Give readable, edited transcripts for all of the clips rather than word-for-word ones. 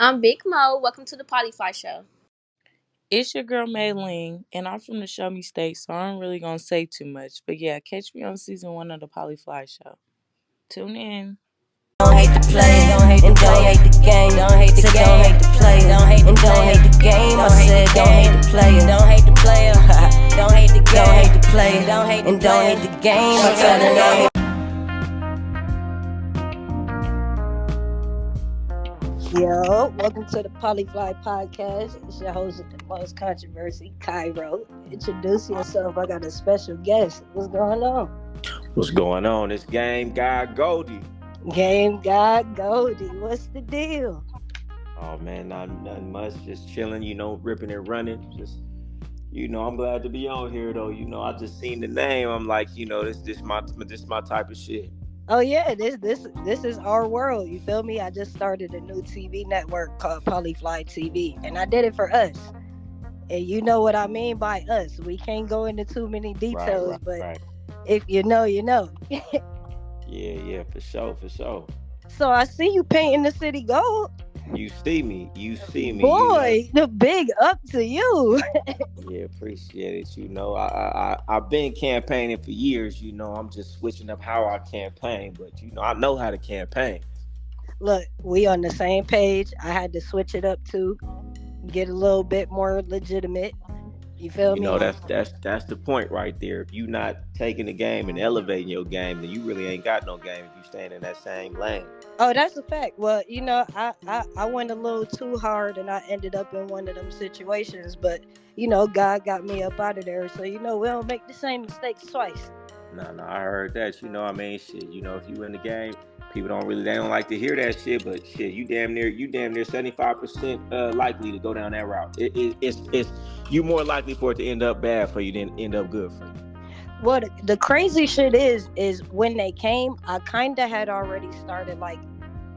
I'm Big Mo. Welcome to the Potty Show. It's your girl Maylene, and I'm from the Show Me State, so I'm really gonna say too much. But yeah, catch me on season 1 of the Polyfly Show. Tune in. Don't hate the play, and don't hate the game. Don't hate the game, don't hate the play, and don't hate the game. I said don't hate the player, don't hate the player, don't hate the game, don't hate the play, and don't hate the game. I said don't hate. Yo, welcome to the Polyfly Podcast. It's your host with the most controversy, KAIRO. Introduce yourself. I got a special guest. What's going on? What's going on? It's Game Guy Goldie. Game guy Goldie. What's the deal? Oh man, nothing much. Just chilling, ripping and running. Just, I'm glad to be on here though. I just seen the name. I'm like, this my type of shit. Oh yeah, this is our world. You feel me? I just started a new TV network called Polyfly TV, and I did it for us. And you know what I mean by us. We can't go into too many details, but if you know, you know. Yeah, for sure. So I see you painting the city gold. You see me. Boy, the big up to you. Yeah, appreciate it. I've been campaigning for years. I'm just switching up how I campaign, but I know how to campaign. Look, we on the same page. I had to switch it up too, get a little bit more legitimate. You feel me? That's the point right there. If you not taking the game and elevating your game, then you really ain't got no game if you staying in that same lane. Oh, that's a fact. Well, I went a little too hard and I ended up in one of them situations, but God got me up out of there. So we don't make the same mistakes twice. No, I heard that. Shit. If you in the game, people they don't like to hear that shit, but shit, you damn near 75% likely to go down that route. It's you more likely for it to end up bad for you than end up good for you. Well, the crazy shit is when they came, I kind of had already started like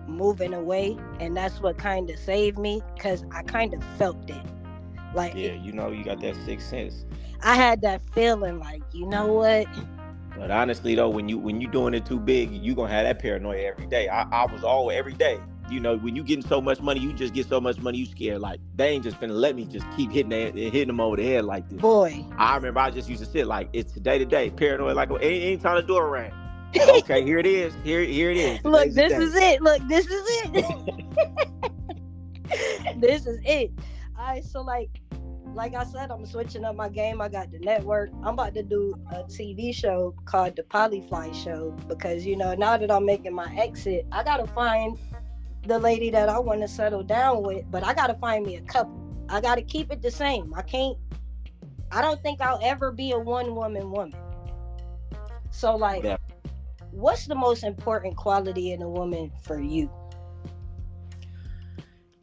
moving away, and that's what kind of saved me, because I kind of felt it. Like, yeah, you got that sixth sense. I had that feeling like, you know what? But honestly though, when you doing it too big, you gonna have that paranoia every day. I was all every day. When you getting so much money, you just get so much money, you scared. Like, they ain't just finna let me just keep hitting them over the head like this. Boy. I remember I just used to sit like, it's day to day, paranoid, like, ain't time to do it right. Okay, here it is. Here it is. Look, this is it. This is it. All right, so like I said, I'm switching up my game. I got the network. I'm about to do a TV show called The Polyfly Show, because, now that I'm making my exit, I got to find the lady that I want to settle down with, but I got to find me a couple. I got to keep it the same. I don't think I'll ever be a one-woman woman. So, what's the most important quality in a woman for you?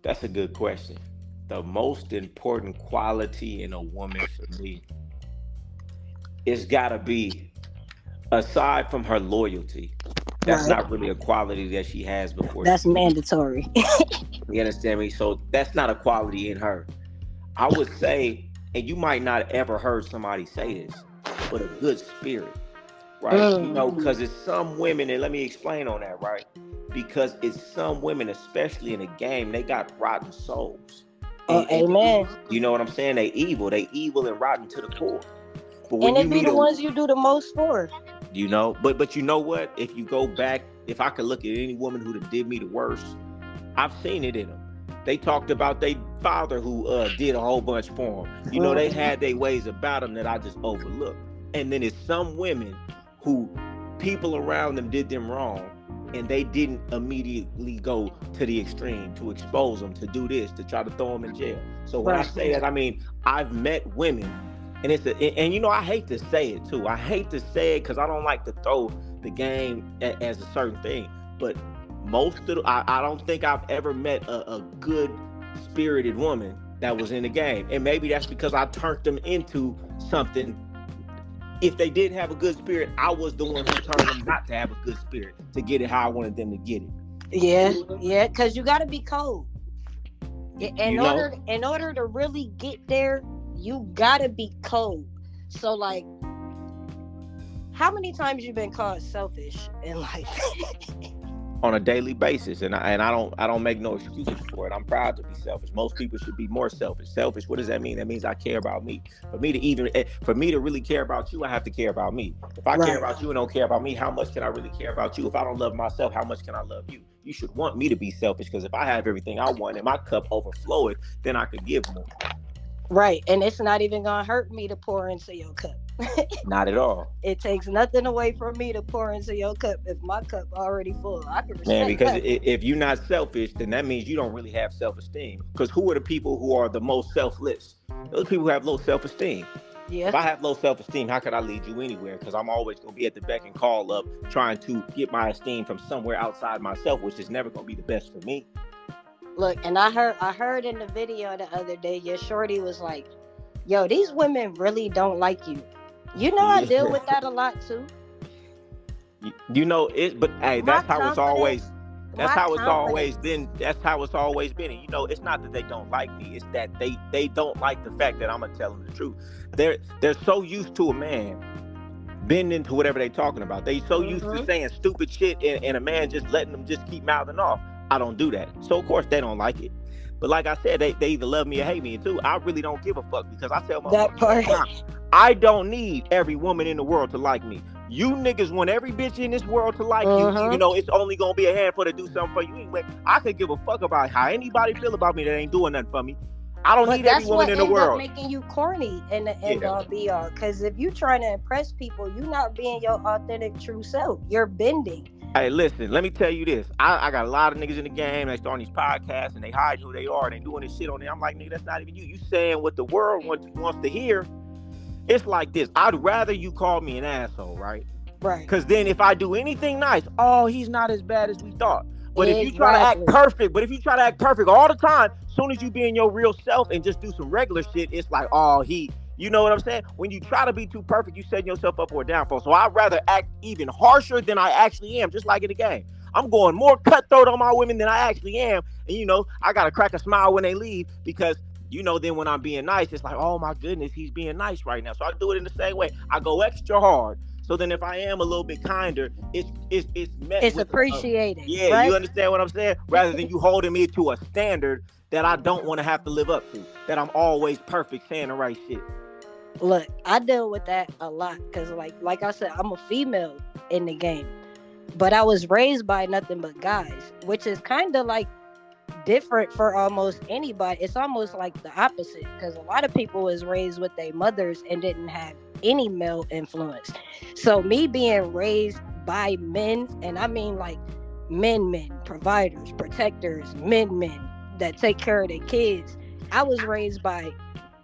That's a good question. The most important quality in a woman for me, it's gotta be, aside from her loyalty, that's right. Not really a quality that she has before. That's mandatory. You understand me? So that's not a quality in her. I would say, and you might not ever heard somebody say this, but a good spirit, right? Because it's some women, and let me explain on that, right? Because it's some women, especially in the game, they got rotten souls. Amen. You know what I'm saying? They evil and rotten to the core. But and it be the ones you do the most for. But you know what? If you go back, if I could look at any woman who did me the worst, I've seen it in them. They talked about their father who did a whole bunch for them. They had their ways about them that I just overlooked. And then it's some women who people around them did them wrong, and they didn't immediately go to the extreme to expose them, to do this, to try to throw them in jail. So when I say that, I mean, I've met women, and I hate to say it too. I hate to say it because I don't like to throw the game as a certain thing. But I don't think I've ever met a good spirited woman that was in the game. And maybe that's because I turned them into something. If they didn't have a good spirit, I was the one who turned them not to have a good spirit, to get it how I wanted them to get it. Yeah, because you got to be cold. In order to really get there, you got to be cold. So, how many times you been called selfish in life? on a daily basis, and I don't make no excuses for it. I'm proud to be selfish. Most people should be more selfish. Selfish, what does that mean? That means I care about me. For me to really care about you, I have to care about me. If I care about you and don't care about me, how much can I really care about you? If I don't love myself, how much can I love you? You should want me to be selfish, because if I have everything I want and my cup overflowing, then I could give more. Right, and it's not even gonna hurt me to pour into your cup. Not at all. It takes nothing away from me to pour into your cup if my cup already full. I can respect Man, because that. if you're not selfish, then that means you don't really have self-esteem. Because who are the people who are the most selfless? Those people who have low self-esteem. Yeah. If I have low self-esteem, how could I lead you anywhere? Because I'm always going to be at the beck and call of trying to get my esteem from somewhere outside myself, which is never going to be the best for me. Look, and I heard in the video the other day, your shorty was like, yo, these women really don't like you. You know, I deal with that a lot too. You know it, but hey, that's how it's always been. That's how it's always been. And you know, it's not that they don't like me, it's that they don't like the fact that I'm gonna tell them the truth. They're so used to a man bending to whatever they're talking about. They so used to saying stupid shit and a man just letting them just keep mouthing off. I don't do that. So of course they don't like it. But like I said, they either love me or hate me too. I really don't give a fuck, because I tell my that part. I don't need every woman in the world to like me. You niggas want every bitch in this world to like you. You know, it's only gonna be a handful to do something for you anyway. I could give a fuck about how anybody feel about me that ain't doing nothing for me. I don't need every woman in the world. That's what making you corny in the end all be all. Because if you trying to impress people, you not being your authentic true self. You're bending. Hey, listen, let me tell you this. I got a lot of niggas in the game. They start on these podcasts and they hide who they are. And they doing this shit on there. I'm like, nigga, that's not even you. You saying what the world wants to hear. It's like this. I'd rather you call me an asshole, right? Right. Because then if I do anything nice, oh, he's not as bad as we thought. But exactly. if you try to act perfect all the time, as soon as you be in your real self and just do some regular shit, it's like, oh, you know what I'm saying? When you try to be too perfect, you setting yourself up for a downfall. So I'd rather act even harsher than I actually am, just like in the game. I'm going more cutthroat on my women than I actually am. And, you know, I got to crack a smile when they leave, because, you know, then when I'm being nice, it's like, oh, my goodness, he's being nice right now. So I do it in the same way. I go extra hard. So then if I am a little bit kinder, it's appreciated. Yeah, right? You understand what I'm saying? Rather than you holding me to a standard that I don't want to have to live up to, that I'm always perfect saying the right shit. Look, I deal with that a lot because, like I said, I'm a female in the game, but I was raised by nothing but guys, which is kind of like different for almost anybody. It's almost like the opposite, because a lot of people was raised with their mothers and didn't have any male influence. So me being raised by men, and I mean like men, providers, protectors, men that take care of their kids. I was raised by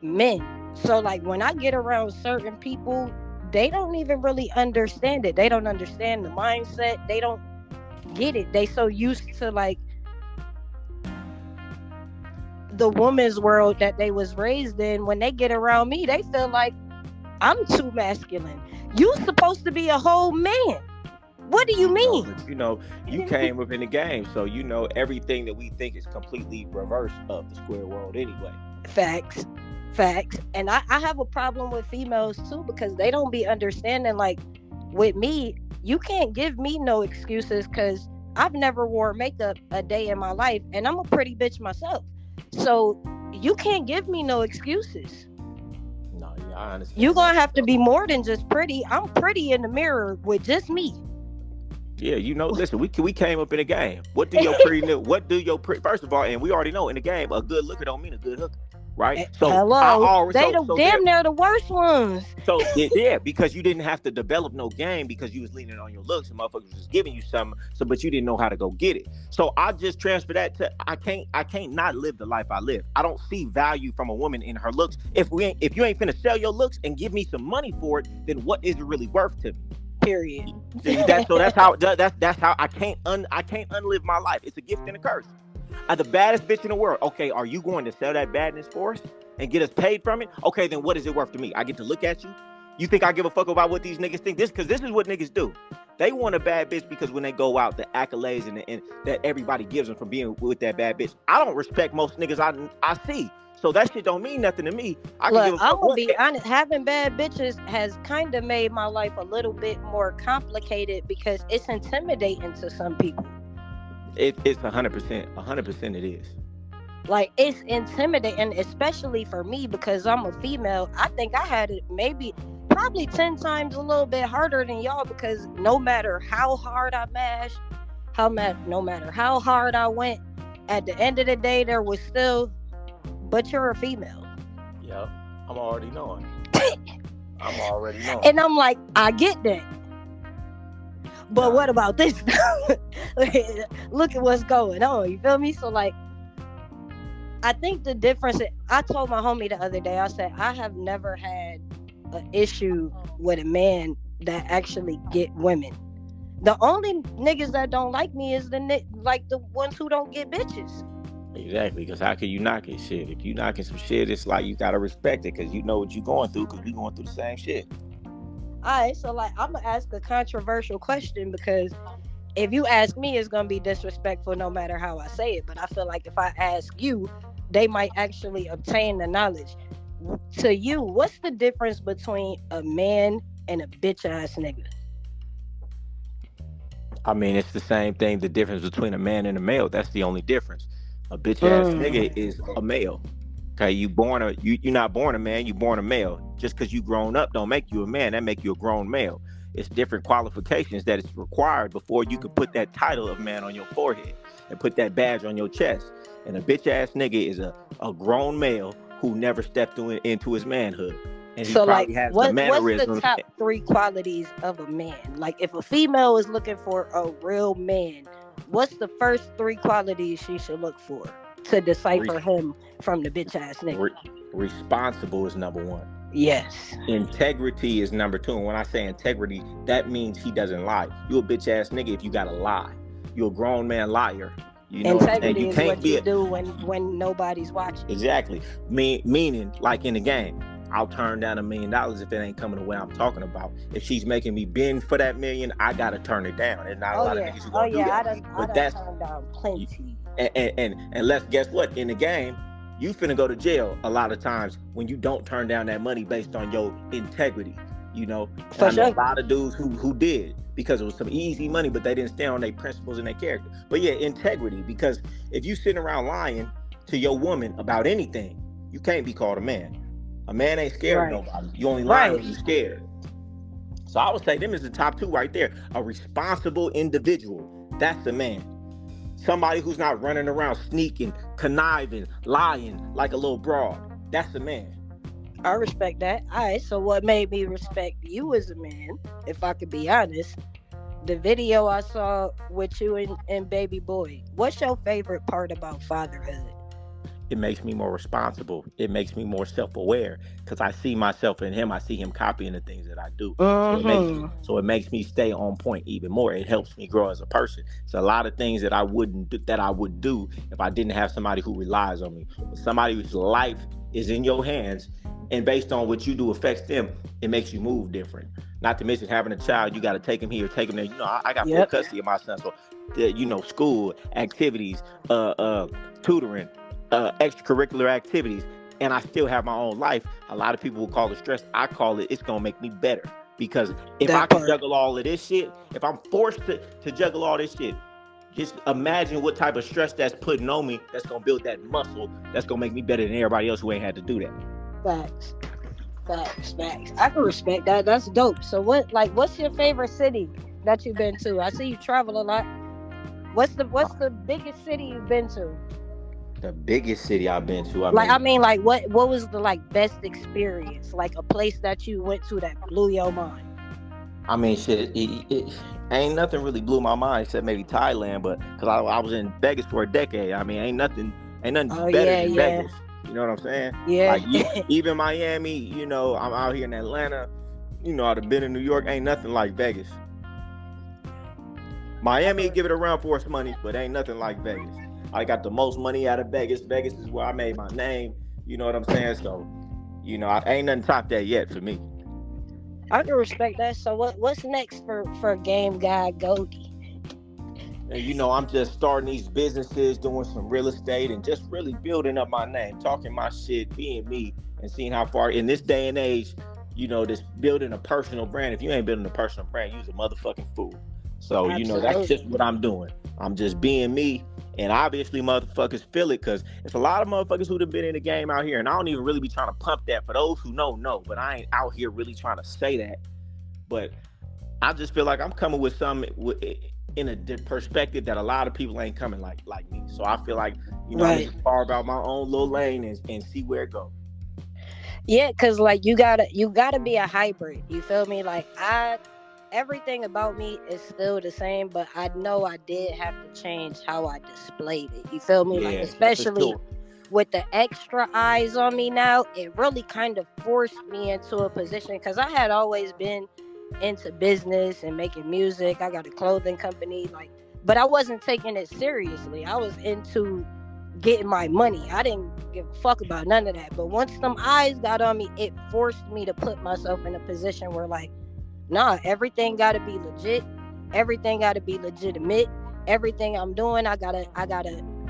men. So like when I get around certain people, they don't even really understand it. They don't understand the mindset. They don't get it. They so used to like the woman's world that they was raised in. When they get around me, they feel like I'm too masculine. You supposed to be a whole man. What do you mean? You know, you came up in the game, so you know everything that we think is completely reverse of the square world anyway. Facts. And I have a problem with females too, because they don't be understanding, like with me, you can't give me no excuses, because I've never wore makeup a day in my life, and I'm a pretty bitch myself. So you can't give me no excuses. No, yeah, I understand. You're going to have to be more than just pretty. I'm pretty in the mirror with just me. Yeah, you know, listen, we came up in the game. What do your first of all, and we already know in the game, a good looker don't mean a good hooker, right? So hello, damn near the worst ones. So yeah, because you didn't have to develop no game, because you was leaning on your looks and motherfuckers was just giving you something. So, but you didn't know how to go get it. So I just transfer that to I can't not live the life I live. I don't see value from a woman in her looks. If you ain't finna sell your looks and give me some money for it, then what is it really worth to me? Period. See, that's how I can't unlive my life. It's a gift and a curse. I'm the baddest bitch in the world. Okay, are you going to sell that badness for us and get us paid from it? Okay, then what is it worth to me? I get to look at you. You think I give a fuck about what these niggas think? This is what niggas do. They want a bad bitch because when they go out, the accolades and that everybody gives them from being with that bad bitch. I don't respect most niggas I see. So that shit don't mean nothing to me. I'm gonna be honest. Having bad bitches has kind of made my life a little bit more complicated, because it's intimidating to some people. It's 100%. 100% it is. Like, it's intimidating, especially for me because I'm a female. I think I had it probably 10 times a little bit harder than y'all, because no matter how hard I mashed, no matter how hard I went, at the end of the day, there was still, but you're a female. Yep. I'm already knowing. I'm already knowing. And I'm like, I get that. But what about this? Look at what's going on. You feel me? So, like, I think the difference, I told my homie the other day, I said, I have never had an issue with a man that actually get women. The only niggas that don't like me is the ones who don't get bitches. Exactly, because how can you knock it? Shit, if you knocking some shit, it's like you gotta respect it, because you know what you going through, because we going through the same shit. Alright, so like, I'm gonna ask a controversial question, because if you ask me, it's gonna be disrespectful no matter how I say it. But I feel like if I ask you, they might actually obtain the knowledge. To you, what's the difference between a man and a bitch ass nigga? I mean, it's the same thing. The difference between a man and a male, that's the only difference. A bitch ass nigga is a male. Okay, you're not born a man, you're born a male. Just because you grown up don't make you a man, that make you a grown male. It's different qualifications that is required before you can put that title of man on your forehead and put that badge on your chest. And a bitch ass nigga is a grown male who never stepped into his manhood. And he so probably like, has what's the mannerisms. the top 3 qualities of a man? Like, if a female is looking for a real man, what's the first 3 qualities she should look for to decipher him from the bitch ass nigga? Responsible is number 1. Yes. Integrity is number 2. And when I say integrity, that means he doesn't lie. You a bitch ass nigga if you gotta lie. You a grown man liar. You know integrity what I'm saying? is what you do when nobody's watching. Exactly. Meaning, like in the game, I'll turn down $1 million if it ain't coming the way I'm talking about. If she's making me bend for that $1 million, I gotta turn it down. There's not a lot of niggas who gonna do that. I done turned down plenty. And let's guess what? In the game, you finna go to jail a lot of times when you don't turn down that money based on your integrity. You know, I know a lot of dudes who did, because it was some easy money, but they didn't stand on their principles and their character. But yeah, integrity, because if you sitting around lying to your woman about anything, you can't be called a man. A man ain't scared of nobody. You only lie when you're scared. So I would say them is the top 2 right there. A responsible individual, that's a man. Somebody who's not running around sneaking, conniving, lying like a little broad. That's a man. I respect that. All right, so what made me respect you as a man, if I could be honest, the video I saw with you and baby boy. What's your favorite part about fatherhood? It makes me more responsible. It makes me more self-aware, because I see myself in him. I see him copying the things that I do. So it makes me stay on point even more. It helps me grow as a person. So a lot of things that I would do if I didn't have somebody who relies on me. Somebody whose life is in your hands, and based on what you do affects them, it makes you move different. Not to mention having a child, you got to take him here, take him there. You know, I got full custody of my son, so school activities, tutoring, extracurricular activities, and I still have my own life. A lot of people will call it stress. I call it, it's gonna make me better, because if I can juggle all of this shit, if I'm forced to juggle all this shit, just imagine what type of stress that's putting on me. That's gonna build that muscle. That's gonna make me better than everybody else who ain't had to do that. Facts. I can respect that. That's dope. So what's your favorite city that you've been to? I see you travel a lot. What's the biggest city you've been to? The biggest city I've been to. What was the best experience? Like a place that you went to that blew your mind? I mean, shit, it ain't nothing really blew my mind except maybe Thailand, but because I was in Vegas for a decade. I mean, ain't nothing better than Vegas. You know what I'm saying? Yeah. Like, even Miami, you know, I'm out here in Atlanta. You know, I've been in New York. Ain't nothing like Vegas. Miami give it a run for its money, but ain't nothing like Vegas. I got the most money out of Vegas. Vegas is where I made my name. You know what I'm saying? So, you know, ain't nothing top that yet for me. I can respect that. So what's next for Game Guy Goldie? And you know, I'm just starting these businesses, doing some real estate, and just really building up my name, talking my shit, being me, and seeing how far in this day and age, you know, this building a personal brand. If you ain't building a personal brand, you's a motherfucking fool. So, that's just what I'm doing. I'm just being me. And obviously motherfuckers feel it because it's a lot of motherfuckers who have been in the game out here. And I don't even really be trying to pump that. For those who know, but I ain't out here really trying to say that. But I just feel like I'm coming with something in a perspective that a lot of people ain't coming like me. So I feel like, I'm just far about my own little lane and see where it goes. Yeah, because like you gotta be a hybrid. You feel me? Like everything about me is still the same, but I know I did have to change how I displayed it. You feel me? Yeah, like especially with the extra eyes on me now, it really kind of forced me into a position because I had always been into business and making music. I got a clothing company, but I wasn't taking it seriously. I was into getting my money. I didn't give a fuck about none of that. But once them eyes got on me, it forced me to put myself in a position where nah, everything gotta be legit. Everything gotta be legitimate. Everything I'm doing, I gotta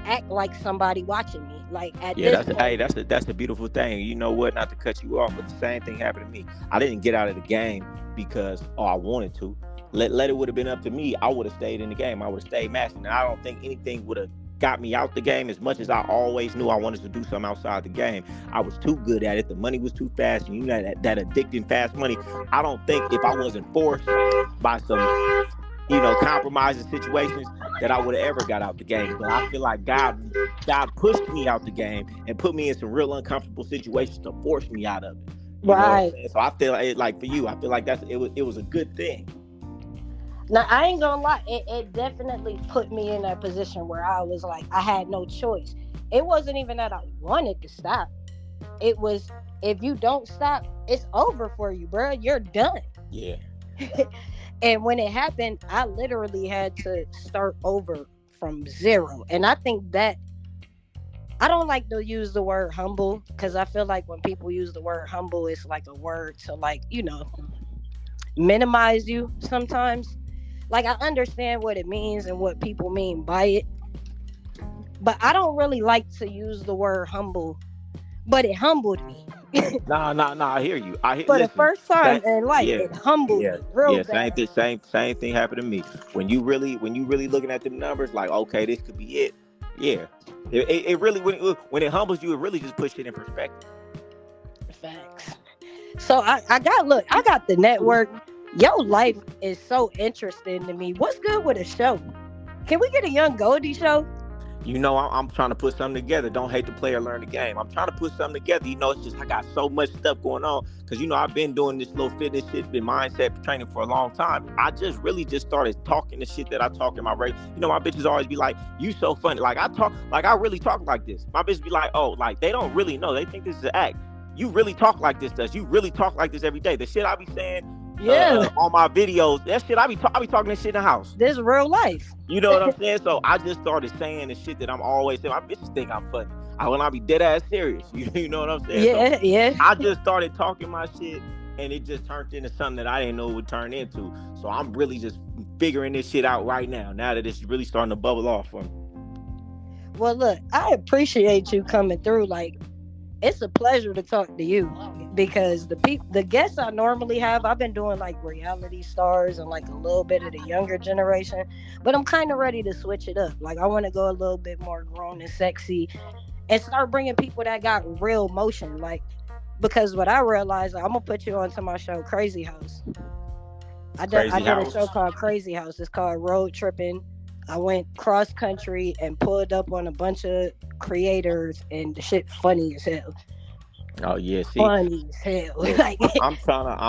act like somebody watching me. That's a beautiful thing. You know what? Not to cut you off, but the same thing happened to me. I didn't get out of the game because I wanted to. Let it would have been up to me. I would have stayed in the game. I would have stayed mastering. And I don't think anything would have got me out the game as much as I always knew I wanted to do something outside the game. I was too good at it. The money was too fast. And that addicting fast money. I don't think if I wasn't forced by some, compromising situations that I would have ever got out the game. But I feel like God pushed me out the game and put me in some real uncomfortable situations to force me out of it. Right. So I feel like for you, I feel like it was a good thing. Now, I ain't gonna lie, it definitely put me in that position where I was like, I had no choice. It wasn't even that I wanted to stop. It was, if you don't stop, it's over for you, bro. You're done. Yeah. And when it happened, I literally had to start over from zero. And I think that, I don't like to use the word humble, because I feel like when people use the word humble, it's like a word to minimize you sometimes. Like, I understand what it means and what people mean by it, but I don't really like to use the word humble. But it humbled me. Nah, I hear you. For the first time in life, it humbled me real bad. Same thing happened to me. When you really looking at them numbers, like, okay, this could be it. Yeah, it really, when it humbles you, it really just puts it in perspective. Facts. So I got the network. Your life is so interesting to me. What's good with a show? Can we get a young Goldie show? I'm trying to put something together. Don't hate the player, learn the game. I'm trying to put something together. It's just I got so much stuff going on because I've been doing this little fitness shit, been mindset training for a long time. I just really just started talking the shit that I talk in my radio. My bitches always be like, "You so funny." Like I really talk like this. My bitches be like, "Oh, like they don't really know. They think this is an act. You really talk like this, does? You really talk like this every day." The shit I be saying. On my videos, that shit I be talking this shit in the house. This is real life. You know what I'm saying? So I just started saying the shit that I'm always saying. My bitches think I'm funny. When I be dead ass serious. You know what I'm saying? Yeah. I just started talking my shit, and it just turned into something that I didn't know it would turn into. So I'm really just figuring this shit out right now. Now that it's really starting to bubble off for me. Well, look, I appreciate you coming through. Like, it's a pleasure to talk to you. Because the guests I normally have, I've been doing like reality stars and like a little bit of the younger generation, but I'm kind of ready to switch it up. Like, I want to go a little bit more grown and sexy and start bringing people that got real motion. Like, because what I realized, I'm gonna put you onto my show, Crazy House. I did a show called Crazy House. It's called Road Tripping. I went cross country and pulled up on a bunch of creators, and the shit funny as hell. Oh yeah, see, funny as hell. Yeah. I'm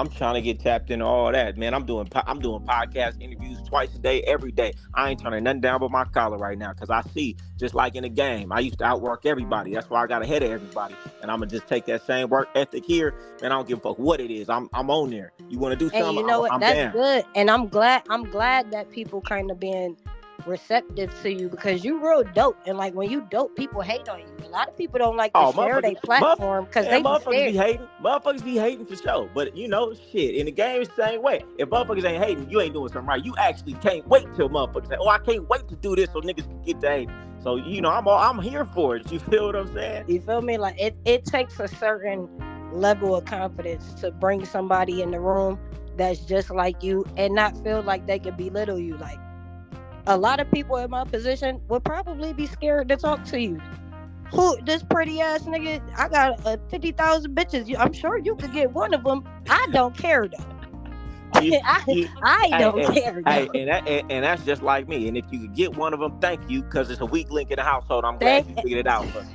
trying to get tapped into all that, man. I'm doing podcast interviews twice a day, every day. I ain't turning nothing down but my collar right now, because I see, just like in the game, I used to outwork everybody. That's why I got ahead of everybody, and I'm gonna just take that same work ethic here, and I don't give a fuck what it is. I'm on there. You want to do something? And you know what? That's down. Good, and I'm glad that people kind of being receptive to you, because you real dope, and like when you dope, people hate on you. A lot of people don't like to share their platform because they motherfuckers be hating for sure. But shit, in the game it's the same way. If motherfuckers ain't hating, you ain't doing something right. You actually can't wait till motherfuckers say, "Oh, I can't wait to do this so niggas can get to hate." So I'm here for it. You feel what I'm saying? You feel me? Like it takes a certain level of confidence to bring somebody in the room that's just like you and not feel like they can belittle you. Like, a lot of people in my position would probably be scared to talk to you. Who, this pretty ass nigga? I got 50,000 bitches. I'm sure you could get one of them. I don't care though. I don't care though. And that's just like me. And if you could get one of them, thank you, because it's a weak link in the household. I'm glad you figured it out. But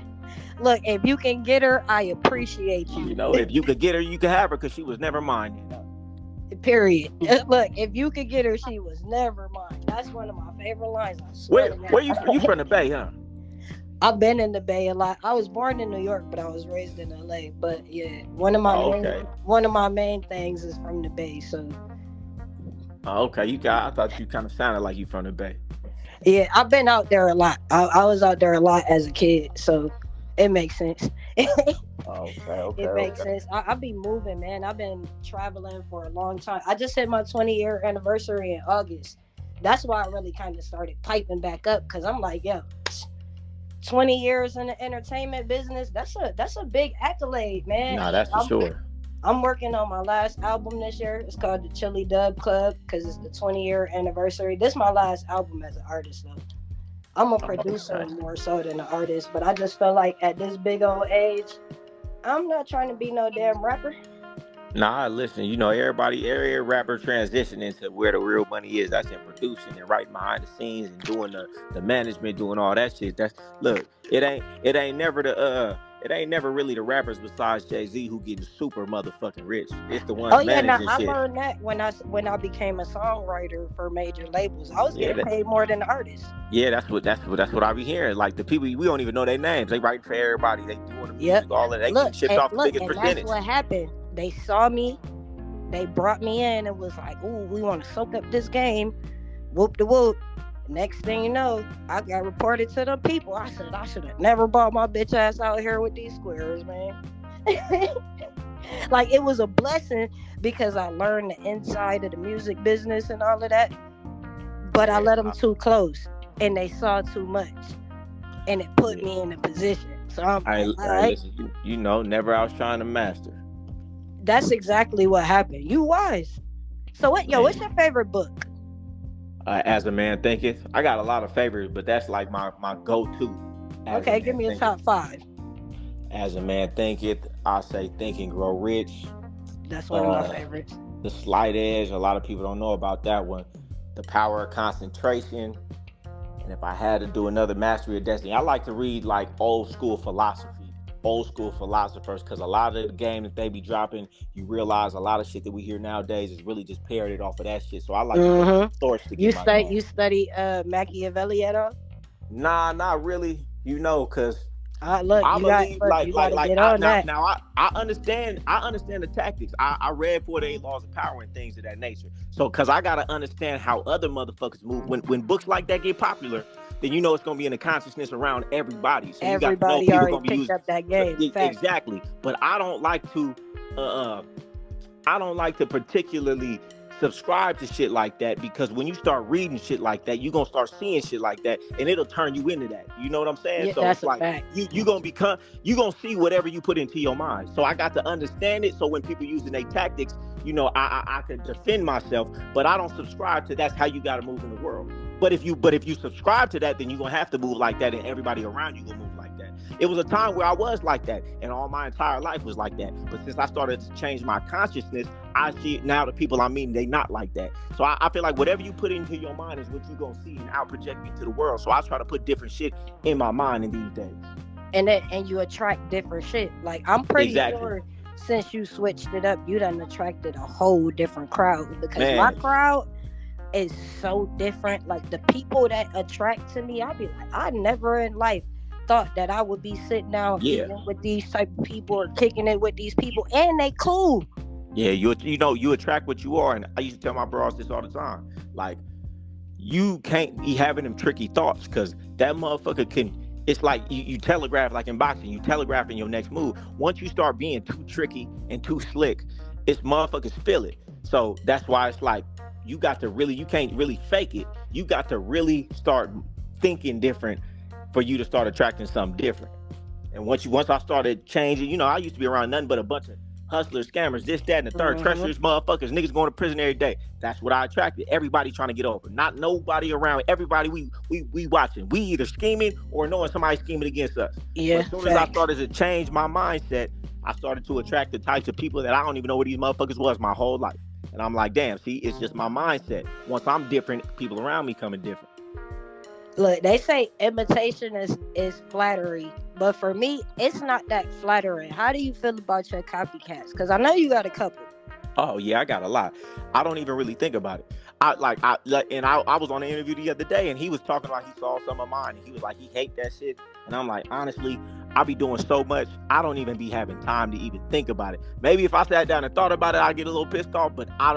look, if you can get her, I appreciate you. You know, if you could get her, you could have her, because she was never mine. You know? Period. Look, if you could get her, she was never mine. That's one of my favorite lines. I swear. Where you from the Bay, huh? I've been in the Bay a lot. I was born in New York, but I was raised in LA. But yeah, one of my main things is from the Bay. So. Okay, I thought you kind of sounded like you from the Bay. Yeah, I've been out there a lot. I was out there a lot as a kid, so it makes sense. Okay. It makes sense. I be moving, man. I've been traveling for a long time. I just hit my 20-year anniversary in August. That's why I really kind of started piping back up, because I'm like, yo, 20 years in the entertainment business, that's a big accolade, man. Nah, that's for sure. I'm working on my last album this year. It's called the Chili Dub Club, because it's the 20-year anniversary. This is my last album as an artist, though. I'm a producer more so than an artist, but I just feel like at this big old age, I'm not trying to be no damn rapper. Nah, listen, you know, every rapper transition into where the real money is. That's in producing and writing behind the scenes and doing the management, doing all that shit. It ain't never really the rappers besides Jay-Z who getting super motherfucking rich. It's the ones managing shit. I learned that when I became a songwriter for major labels. I was getting paid more than the artists. Yeah, that's what I be hearing. Like, the people, we don't even know their names. They writing for everybody. They doing the music, all of that. They getting shipped off the biggest percentage. That's what happened. They saw me. They brought me in and was like, ooh, we want to soak up this game. Whoop de whoop. Next thing you know, I got reported to the people. I said, I should have never brought my bitch ass out here with these squares, man. Like, it was a blessing because I learned the inside of the music business and all of that. But I let them too close and they saw too much. And it put me in a position. So I'm like, all right. Listen, you know, never outshine the master. That's exactly what happened. You wise. So what's your favorite book? As a Man Thinketh. I got a lot of favorites, but that's like my go-to. Okay, give me a top 5. As a Man Thinketh, I'll say Think and Grow Rich. That's one of my favorites. The Slight Edge, a lot of people don't know about that one. The Power of Concentration. And if I had to do another Mastery of Destiny, I like to read like old school philosophers, because a lot of the game that they be dropping, you realize a lot of shit that we hear nowadays is really just parroted off of that shit. So I like to source to get you study Machiavelli at all? Nah, not really. You know, because I understand the tactics. I read 48 Laws of Power and things of that nature. So, because I gotta understand how other motherfuckers move. When books like that get popular, then you know it's gonna be in the consciousness around everybody. So everybody you got to know already picked up that game. Exactly. But I don't like to particularly subscribe to shit like that, because when you start reading shit like that, you're gonna start seeing shit like that, and it'll turn you into that. You know what I'm saying? Yeah, so that's it's like fact. you gonna see whatever you put into your mind. So I got to understand it. So when people using their tactics, you know, I can defend myself, but I don't subscribe to that's how you gotta move in the world. But if you subscribe to that, then you're gonna have to move like that, and everybody around you gonna move like that. It was a time where I was like that, and all my entire life was like that. But since I started to change my consciousness, I see it now. The people I meet, they not like that. So I feel like whatever you put into your mind is what you're gonna see and out project into the world. So I try to put different shit in my mind in these days. And you attract different shit. Like, I'm pretty sure since you switched it up, you done attracted a whole different crowd, because my crowd is so different. Like, the people that attract to me, I'll be like, I never in life thought that I would be sitting down eating with these type of people or kicking it with these people, and they cool. Yeah, you know, you attract what you are. And I used to tell my bros this all the time. Like, you can't be having them tricky thoughts, because that motherfucker can, it's like you telegraph, like in boxing, you telegraph in your next move. Once you start being too tricky and too slick, it's motherfuckers feel it. So that's why it's like, you can't really fake it. You got to really start thinking different for you to start attracting something different. And once I started changing, you know, I used to be around nothing but a bunch of hustlers, scammers, this, that, and the third, treacherous motherfuckers, niggas going to prison every day. That's what I attracted. Everybody trying to get over. Not nobody around. Everybody we watching. We either scheming or knowing somebody scheming against us. Yeah. But as soon as I started to change my mindset, I started to attract the types of people that I don't even know what these motherfuckers was my whole life. And I'm like, damn, see, it's just my mindset. Once I'm different, people around me coming different. Look, they say imitation is flattery, but for me, it's not that flattering. How do you feel about your copycats? Because I know you got a couple. Oh yeah, I got a lot. I don't even really think about it. I was on an interview the other day, and he was talking like he saw some of mine, and he was like he hate that shit, and I'm like, honestly, I be doing so much, I don't even be having time to even think about it. Maybe if I sat down and thought about it, I'd get a little pissed off, but I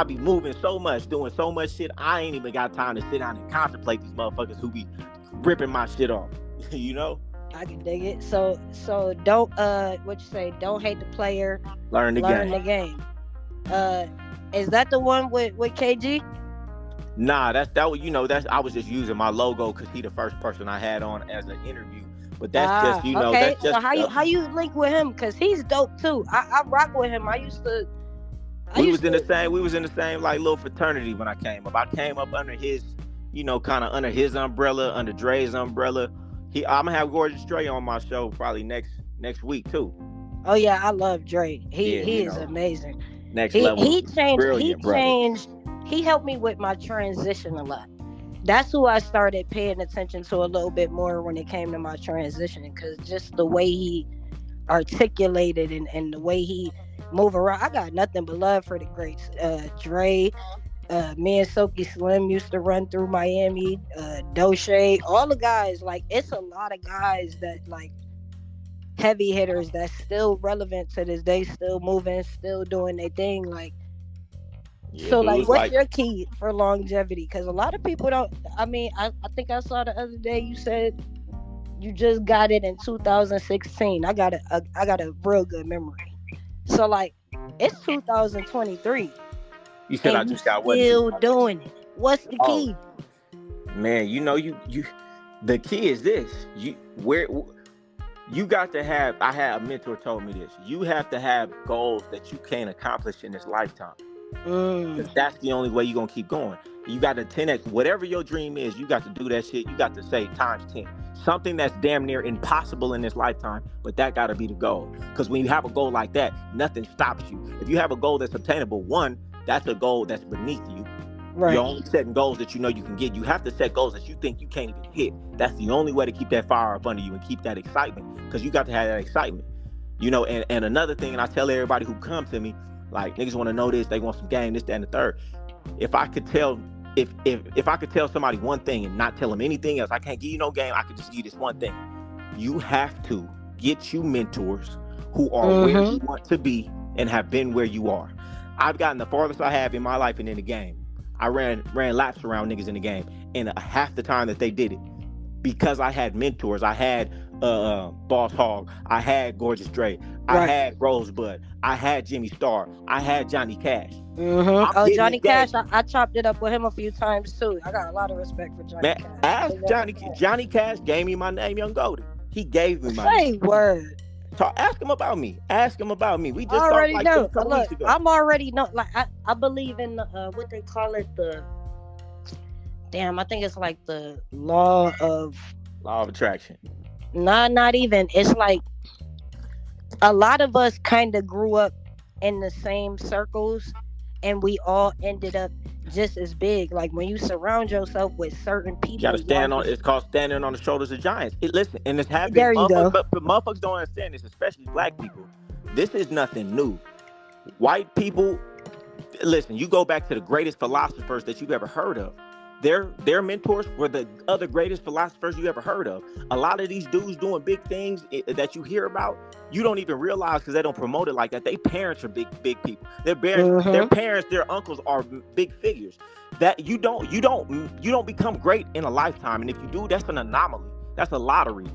be moving so much, doing so much shit, I ain't even got time to sit down and contemplate these motherfuckers who be ripping my shit off. You know? I can dig it. So don't what you say? Don't hate the player. Learn the game. Is that the one with KG? Nah, that's I was just using my logo because he the first person I had on as an interview. But that's just okay. That's just, so how you link with him? Because he's dope too. I rock with him. We was in the same like little fraternity when I came up. I came up under his, kind of under his umbrella, under Dre's umbrella. I'm gonna have Gorgeous Dre on my show probably next week too. Oh yeah, I love Dre. He is amazing. Next level. He changed. Brilliant, he changed. He helped me with my transition a lot. That's who I started paying attention to a little bit more when it came to my transition, because just the way he articulated and the way he move around. I got nothing but love for the greats. Dre, me and Silky Slim used to run through Miami, Doche, all the guys. Like, it's a lot of guys that like heavy hitters that's still relevant to this day, still moving, still doing their thing. Like, yeah, so like, what's your key for longevity? Because a lot of people don't. I mean, I think I saw the other day you said you just got it in 2016. I got a real good memory. So like, it's 2023. You said I just got what? Still doing it. What's the key? Man, you the key is this. You got to have. I had a mentor told me this. You have to have goals that you can't accomplish in this lifetime. Because that's the only way you're gonna keep going. You got to 10x whatever your dream is. You got to do that shit. You got to say times 10. Something that's damn near impossible in this lifetime, but that got to be the goal. Because when you have a goal like that, nothing stops you. If you have a goal that's obtainable, one, that's a goal that's beneath you. Right. You're only setting goals that you know you can get. You have to set goals that you think you can't even hit. That's the only way to keep that fire up under you and keep that excitement. Because you got to have that excitement. And another thing, and I tell everybody who come to me, like, niggas want to know this, they want some game, this, that, and the third. If I could tell somebody one thing and not tell them anything else, I can't give you no game, I could just give you this one thing. You have to get you mentors who are where you want to be and have been where you are. I've gotten the farthest I have in my life and in the game. I ran laps around niggas in the game, and half the time that they did it, because I had mentors. I had Boss Hogg, I had Gorgeous Dre, I had Rosebud, I had Jimmy Starr, I had Johnny Cash. Oh, Johnny Cash, I chopped it up with him a few times too. I got a lot of respect for Johnny Cash. Johnny Cash gave me my name, Young Goldie. He gave me my name. Say word. Ask him about me. We just already talked know. Like a couple weeks ago. I'm already know. Like, I believe in what they call it, I think it's like the law of attraction. Nah, not even. It's like a lot of us kind of grew up in the same circles, and we all ended up just as big. Like, when you surround yourself with certain people, you gotta it's called standing on the shoulders of giants. Listen, and it's happening. There you go. But motherfuckers don't understand this, especially black people. This is nothing new. White people, listen, you go back to the greatest philosophers that you've ever heard of. Their mentors were the other greatest philosophers you ever heard of. A lot of these dudes doing big things that you hear about, you don't even realize because they don't promote it like that. Their parents are big people. Their parents, their uncles are big figures. That you don't become great in a lifetime. And if you do, that's an anomaly. That's a lottery.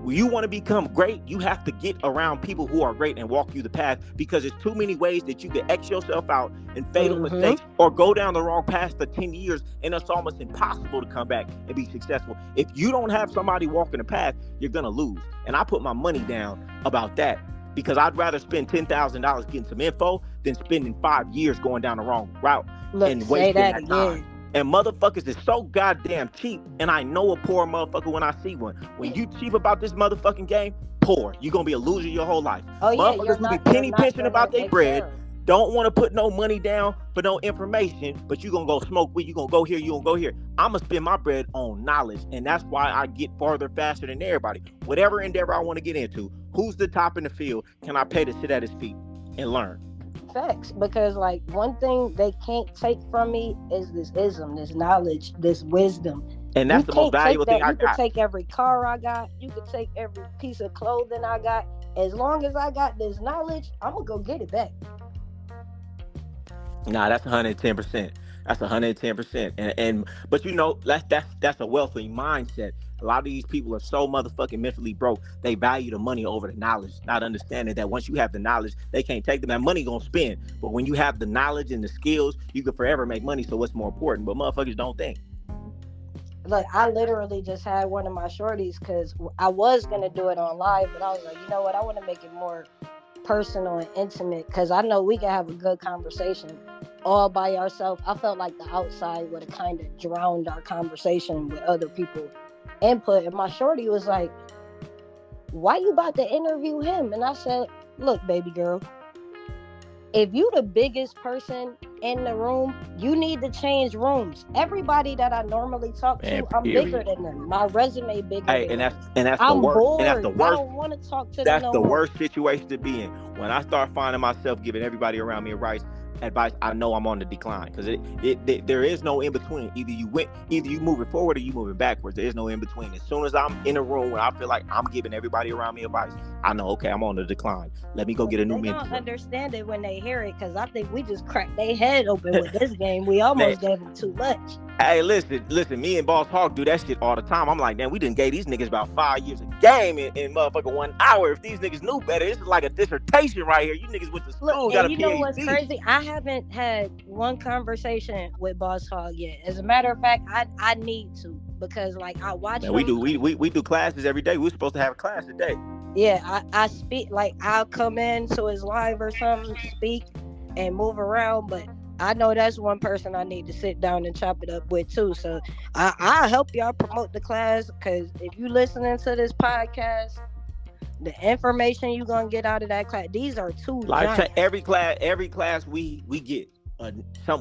When you want to become great, you have to get around people who are great and walk you the path, because there's too many ways that you can X yourself out in fatal mistakes or go down the wrong path for 10 years, and it's almost impossible to come back and be successful. If you don't have somebody walking the path, you're going to lose. And I put my money down about that. because I'd rather spend $10,000 getting some info than spending 5 years going down the wrong route and wasting that time. And motherfuckers is so goddamn cheap. And I know a poor motherfucker when I see one. When you cheap about this motherfucking game, poor. You're going to be a loser your whole life. Motherfuckers who be penny pinching about their bread, don't want to put no money down for no information, but you going to go smoke weed, you going to go here, you going to go here. I'm going to spend my bread on knowledge. And that's why I get farther faster than everybody. Whatever endeavor I want to get into, who's the top in the field, can I pay to sit at his feet and learn? Facts, because like one thing they can't take from me is this ism, this knowledge, this wisdom. And that's the most valuable thing I got. You can take every car I got, you can take every piece of clothing I got. As long as I got this knowledge, I'm gonna go get it back. Nah, that's 110%. That's 110%. And but you know, that's a wealthy mindset. A lot of these people are so motherfucking mentally broke. They value the money over the knowledge, not understanding that once you have the knowledge, they can't take them. That money gonna spend. But when you have the knowledge and the skills, you can forever make money. So what's more important? But motherfuckers don't think. Look, I literally just had one of my shorties because I was gonna do it on live, but I was like, you know what? I want to make it more personal and intimate because I know we can have a good conversation all by ourselves. I felt like the outside would have kind of drowned our conversation with other people input. And my shorty was like, why you about to interview him? And I said, look, baby girl, if you the biggest person in the room, you need to change rooms. Everybody that I normally talk to, I'm bigger than them. My resume bigger than them. And that's I'm the worst. bored. And that's the worst. I don't want to talk to them. That's no the more. worst situation to be in. When I start finding myself giving everybody around me advice, I know I'm on the decline because there is no in between. Either you moving forward or you moving backwards. There is no in between. As soon as I'm in a room where I feel like I'm giving everybody around me advice, I know, okay, I'm on the decline. Let me go get a new mentor. They don't understand it when they hear it because I think we just cracked their head open with this game. We almost gave them too much. Hey, listen. Me and Boss Hawk do that shit all the time. I'm like, man, we done gave these niggas about 5 years of game in motherfucking 1 hour. If these niggas knew better, this is like a dissertation right here. You niggas went to school, Look, got a you PhD. know what's crazy? I haven't had one conversation with Boss Hog yet. As a matter of fact, I need to because like I watch. Man, we do classes every day. We're supposed to have a class today. Yeah, I speak like I'll come in to his live or something, speak and move around, but I know that's one person I need to sit down and chop it up with too. So I'll help y'all promote the class because if you listening to this podcast, the information you're gonna get out of that class, these are two giants. Every class we get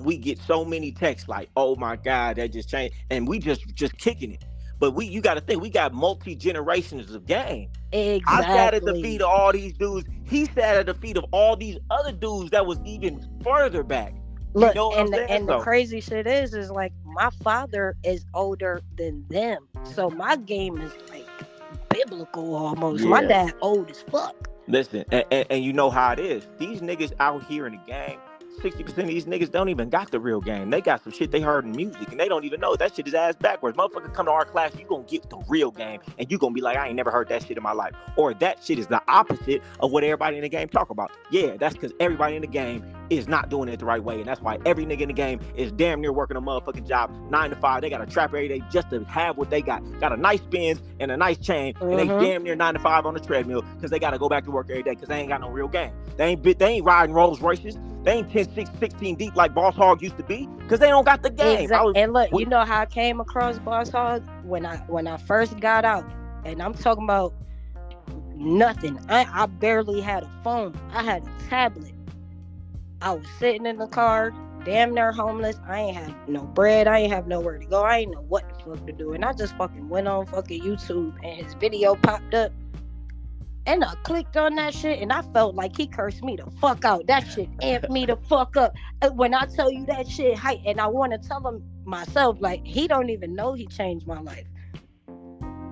we get so many texts like, oh my God, that just changed, and we just kicking it. But you got to think, we got multi-generations of game. Exactly. I sat at the feet of all these dudes. He sat at the feet of all these other dudes that was even further back. Look, you know the crazy shit is like my father is older than them. So my game is like biblical almost. Yeah. My dad old as fuck. Listen, and you know how it is. These niggas out here in the game, 60% of these niggas don't even got the real game. They got some shit they heard in music and they don't even know. That shit is ass backwards. Motherfucker come to our class, you gonna get the real game and you gonna be like, I ain't never heard that shit in my life. Or that shit is the opposite of what everybody in the game talk about. Yeah, that's because everybody in the game is not doing it the right way. And that's why every nigga in the game is damn near working a motherfucking job 9 to 5. They got a trap every day just to have what they got. Got a nice Benz and a nice chain, and they damn near 9 to 5 on the treadmill because they got to go back to work every day because they ain't got no real game. They ain't riding Rolls Royces. They ain't 16 deep like Boss Hog used to be because they don't got the game. Exactly. And look, you know how I came across Boss Hog? When I first got out, and I'm talking about nothing. I barely had a phone. I had a tablet. I was sitting in the car, damn near homeless. I ain't have no bread. I ain't have nowhere to go. I ain't know what the fuck to do. And I just fucking went on fucking YouTube and his video popped up. And I clicked on that shit and I felt like he cursed me the fuck out. That shit amped me the fuck up. When I tell you that shit hype, and I want to tell him myself, like, he don't even know he changed my life.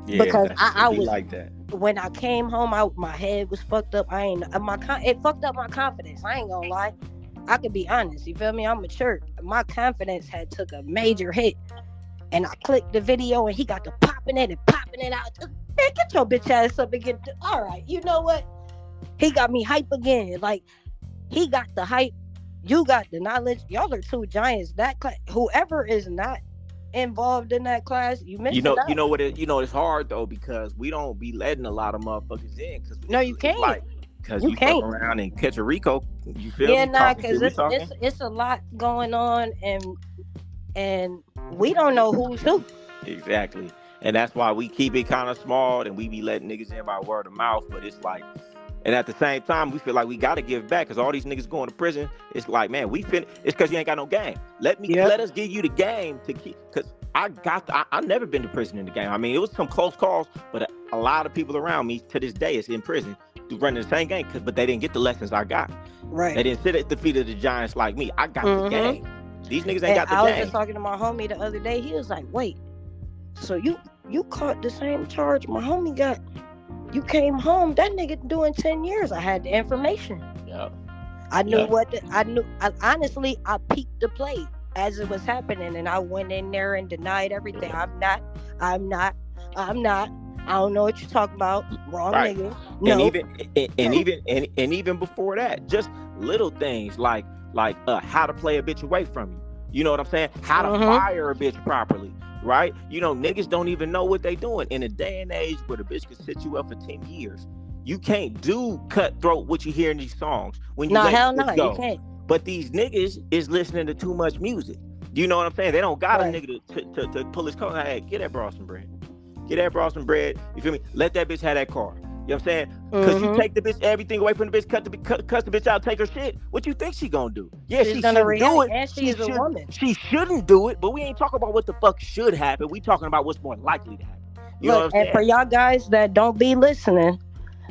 Yeah, because I was like that. When I came home, my head was fucked up. It fucked up my confidence. I ain't gonna lie. I could be honest. You feel me? I'm mature. My confidence had took a major hit. And I clicked the video and he got to popping it and popping it out. Man, get your bitch ass up and get... All right, you know what? He got me hype again. Like, he got the hype. You got the knowledge. Y'all are two giants. That whoever is not involved in that class, you missed out. You know it's hard though because we don't be letting a lot of motherfuckers in. No, you can't. Cause You you fuck can't. around and catch a Rico. You feel Yeah, me? nah, Talking because shit. We talking. it's a lot going on, and we don't know who's who. Exactly. And that's why we keep it kind of small and we be letting niggas in by word of mouth. But it's like, and at the same time, we feel like we got to give back because all these niggas going to prison. It's like, man, it's because you ain't got no game. Yep. Let us give you the game to keep, because I never been to prison in the game. I mean, it was some close calls, but a lot of people around me to this day is in prison running the same game, but they didn't get the lessons I got. Right. They didn't sit at the feet of the giants like me. I got the game. These niggas ain't got the I was game. just talking to my homie the other day. He was like, wait, so you caught the same charge my homie got. You came home, that nigga doing 10 years. I had the information. Yeah. I knew honestly, I peeked the play as it was happening, and I went in there and denied everything. I'm not. I don't know what you're talking about. Wrong right. nigga. No. And even before that, just little things like how to play a bitch away from you. You know what I'm saying? How to fire a bitch properly. Right? You know, niggas don't even know what they doing. In a day and age where the bitch can sit you up for 10 years, you can't do cutthroat what you hear in these songs. When you you can't. But these niggas is listening to too much music. You know what I'm saying? They don't got a nigga to pull his coat. Hey, get that bra some bread. Get that bra some bread. You feel me? Let that bitch have that car. You know what I'm saying? Because you take the bitch, everything away from the bitch, cut the bitch out, take her shit. What you think she gonna do? Yeah, she shouldn't do it. And she's a woman. She shouldn't do it, but we ain't talking about what the fuck should happen. We talking about what's more likely to happen. You know what I'm saying? And for y'all guys that don't be listening,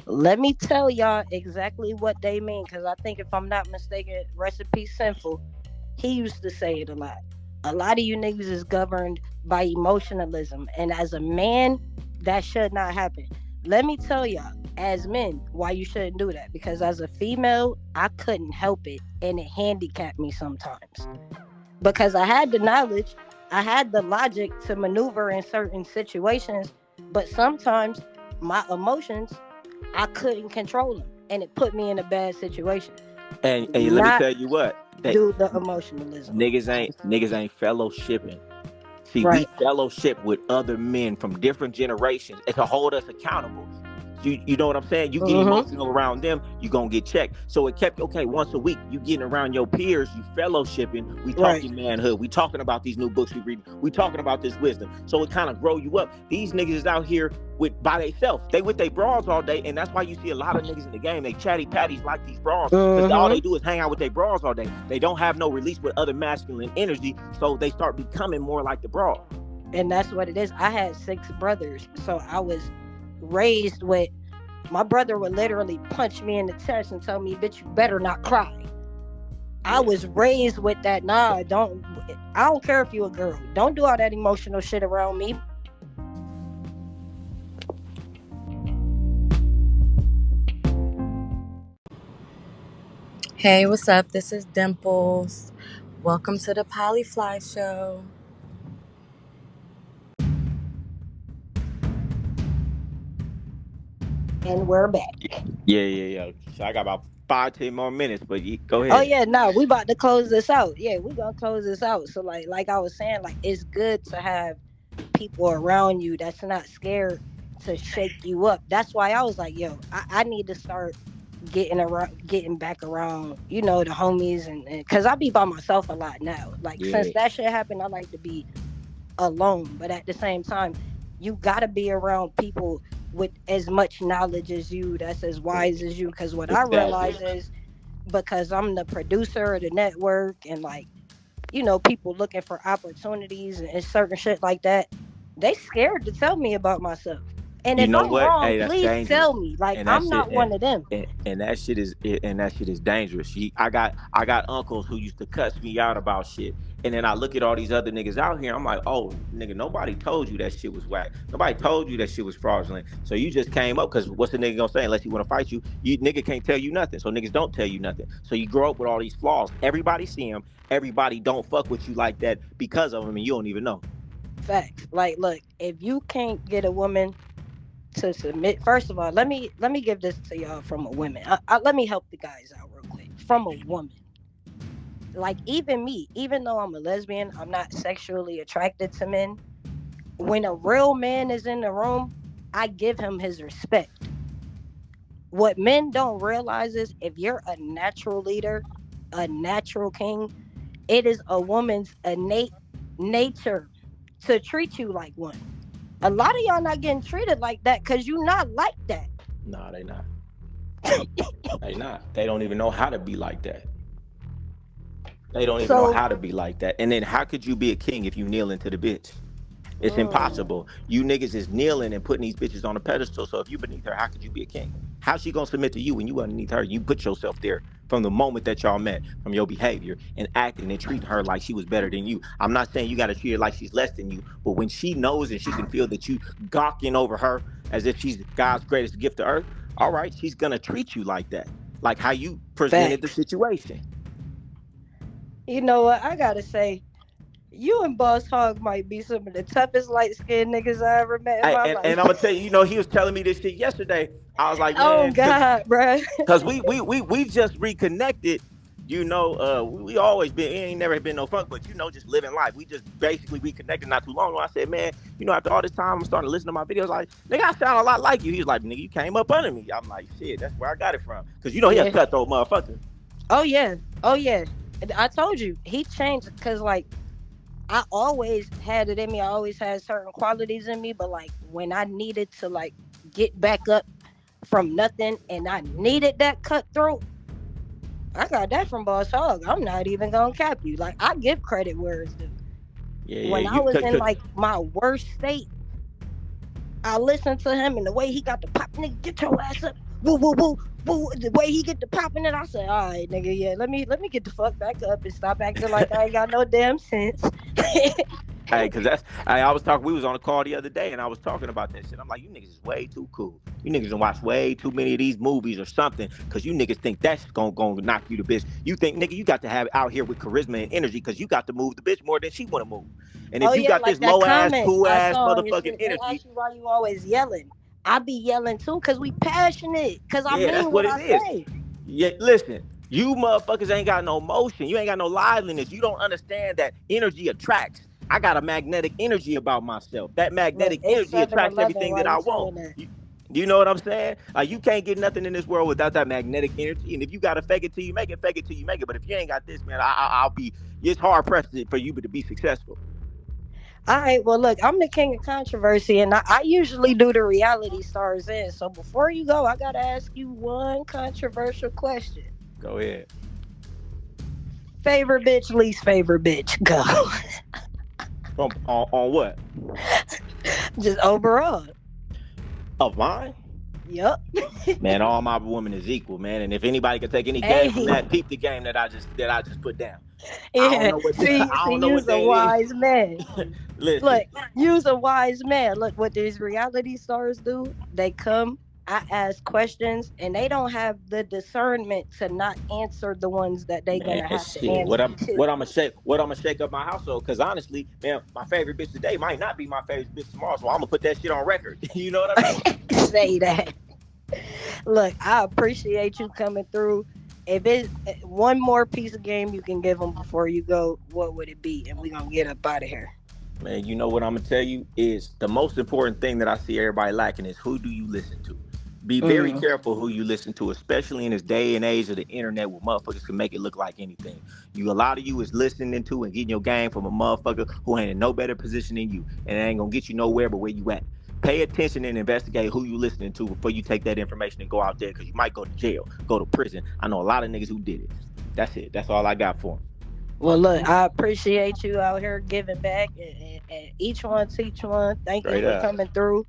let me tell y'all exactly what they mean. Because I think if I'm not mistaken, Recipe Sinful, he used to say it a lot. A lot of you niggas is governed by emotionalism. And as a man, that should not happen. Let me tell y'all, as men, why you shouldn't do that. Because as a female, I couldn't help it. And it handicapped me sometimes. Because I had the knowledge, I had the logic to maneuver in certain situations. But sometimes my emotions, I couldn't control them. And it put me in a bad situation. And let me tell you what. Do the emotionalism. Niggas ain't fellowshipping. See, we fellowship with other men from different generations and to hold us accountable. You know what I'm saying? You get emotional around them, you gonna get checked. So it kept once a week, you getting around your peers, you fellowshipping, we talking manhood, we talking about these new books we read, we talking about this wisdom. So it kind of grow you up. These niggas is out here by themselves. They with their bras all day, and that's why you see a lot of niggas in the game. They chatty patties like these bras. Because all they do is hang out with their bras all day. They don't have no release with other masculine energy, so they start becoming more like the bra. And that's what it is. I had 6 brothers, so I was raised with, my brother would literally punch me in the chest and tell me, bitch, you better not cry. I was raised with that. I don't care if you a girl. Don't do all that emotional shit around me. Hey, what's up? This is Dimples. Welcome to the Polyfly Show. And we're back. Yeah. So I got about 5-10 more minutes, but go ahead. Oh yeah, no, we about to close this out. Yeah, we gonna close this out. So like I was saying, like it's good to have people around you that's not scared to shake you up. That's why I was like, yo, I need to start getting back around, you know, the homies, and because I be by myself a lot now. Like since that shit happened, I like to be alone. But at the same time, you gotta be around people with as much knowledge as you, that's as wise as you. Because what I realize is, because I'm the producer of the network, and like, you know, people looking for opportunities and certain shit like that, they scared to tell me about myself. And if I'm wrong, please tell me. Like, I'm not one of them. And that shit is dangerous. I got uncles who used to cuss me out about shit. And then I look at all these other niggas out here, I'm like, oh, nigga, nobody told you that shit was whack. Nobody told you that shit was fraudulent. So you just came up, because what's the nigga gonna say unless he wanna fight you? You nigga can't tell you nothing. So niggas don't tell you nothing. So you grow up with all these flaws. Everybody see them. Everybody don't fuck with you like that because of them, and you don't even know. Facts. Like, look, if you can't get a woman to submit, first of all, let me give this to y'all from a woman. Let me help the guys out real quick. From a woman. Like, even me, even though I'm a lesbian, I'm not sexually attracted to men. When a real man is in the room, I give him his respect. what men don't realize is if you're a natural leader, a natural king, it is a woman's innate nature to treat you like one. A lot of y'all not getting treated like that because you not like that. Nah, they not. They not. They don't even know how to be like that. They don't even know how to be like that. And then how could you be a king if you kneeling to the bitch? It's impossible. You niggas is kneeling and putting these bitches on a pedestal. So if you beneath her, how could you be a king? How's she gonna submit to you when you underneath her? You put yourself there from the moment that y'all met, from your behavior and acting and treating her like she was better than you. I'm not saying you gotta treat her like she's less than you, but when she knows and she can feel that you gawking over her as if she's God's greatest gift to earth, all right, she's gonna treat you like that, like how you presented the situation. You know what? I gotta say, you and Boss Hog might be some of the toughest light-skinned niggas I ever met in my life. And I'm gonna tell you, you know, he was telling me this shit yesterday. I was like, man, oh God, bro. Because we just reconnected. You know, we always been, it ain't never been no funk, but you know, just living life. We just basically reconnected not too long ago. I said, man, you know, after all this time, I'm starting to listen to my videos. Like, nigga, I sound a lot like you. He was like, nigga, you came up under me. I'm like, shit, that's where I got it from. Because you know, he a cutthroat motherfucker. Oh yeah, oh yeah. I told you he changed because like I always had it in me. I always had certain qualities in me, but like when I needed to like get back up from nothing and I needed that cutthroat, I got that from Boss Hog. I'm not even gonna cap you. Like I give credit where it's due. Yeah, when I was in like my worst state, I listened to him and the way he got the pop, nigga, get your ass up. Woo, woo, woo, woo. The way he get the popping it, I said, all right, nigga, yeah, let me get the fuck back up and stop acting like I ain't got no damn sense. Hey, cause I was talking. We was on a call the other day, and I was talking about that shit. I'm like, you niggas is way too cool. You niggas done watch way too many of these movies or something, cause you niggas think that's gonna knock you to bitch. You think, nigga, you got to have it out here with charisma and energy, cause you got to move the bitch more than she wanna move. And if you got like this low ass, cool ass motherfucking energy, ask you why you always yelling. I be yelling too, cause we passionate. Cause I mean what I say. Yeah, listen. You motherfuckers ain't got no motion. You ain't got no liveliness. You don't understand that energy attracts. I got a magnetic energy about myself. That magnetic energy attracts everything that I want. You know what I'm saying? Like you can't get nothing in this world without that magnetic energy. And if you gotta fake it till you make it, fake it till you make it. But if you ain't got this, man, I'll be. It's hard pressed for you to be successful. All right, well, look, I'm the king of controversy, and I usually do the reality stars in. So before you go, I gotta ask you one controversial question. Go ahead. Favorite bitch, least favorite bitch. Go. On what? Just overall. Of mine? Yep. Man, all my women is equal, man. And if anybody can take any game from that, peep the game that I just put down. Yeah. I don't know what a wise man. Listen. Look, use a wise man. Look, what these reality stars do, they come, I ask questions, and they don't have the discernment to not answer the ones that they gonna have to answer. What I'm gonna shake up my household, because honestly, man, my favorite bitch today might not be my favorite bitch tomorrow, so I'm gonna put that shit on record. You know what I mean? Say that. Look, I appreciate you coming through. If it's one more piece of game you can give them before you go, what would it be? And we're gonna get up out of here. Man, you know what I'm gonna tell you is the most important thing that I see everybody lacking is who do you listen to? Be very careful who you listen to, especially in this day and age of the internet where motherfuckers can make it look like anything. A lot of you is listening to and getting your game from a motherfucker who ain't in no better position than you, and it ain't gonna get you nowhere but where you at. Pay attention and investigate who you listening to before you take that information and go out there, because you might go to jail, go to prison. I know a lot of niggas who did it. That's it. That's all I got for them. Well, look, I appreciate you out here giving back, and each one teach one. Thank you for coming through.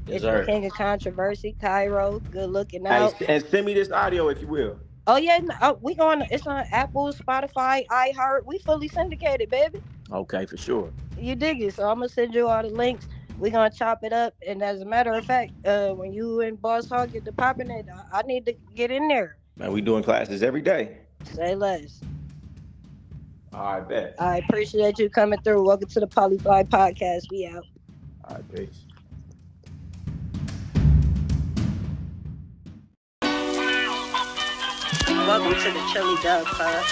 It's the king of controversy, KAIRO. Good looking out. Hey, and send me this audio if you will. Oh yeah, we going. It's on Apple, Spotify, iHeart. We fully syndicated, baby. Okay, for sure. You dig it? So I'm gonna send you all the links. We're gonna chop it up, and as a matter of fact, when you and Boss Hog get to popping it, I need to get in there. Man, we doing classes every day. Say less. All right, bet. I appreciate you coming through. Welcome to the Polyfly Podcast. We out. All right, peace. Welcome to the Chili Dub Club.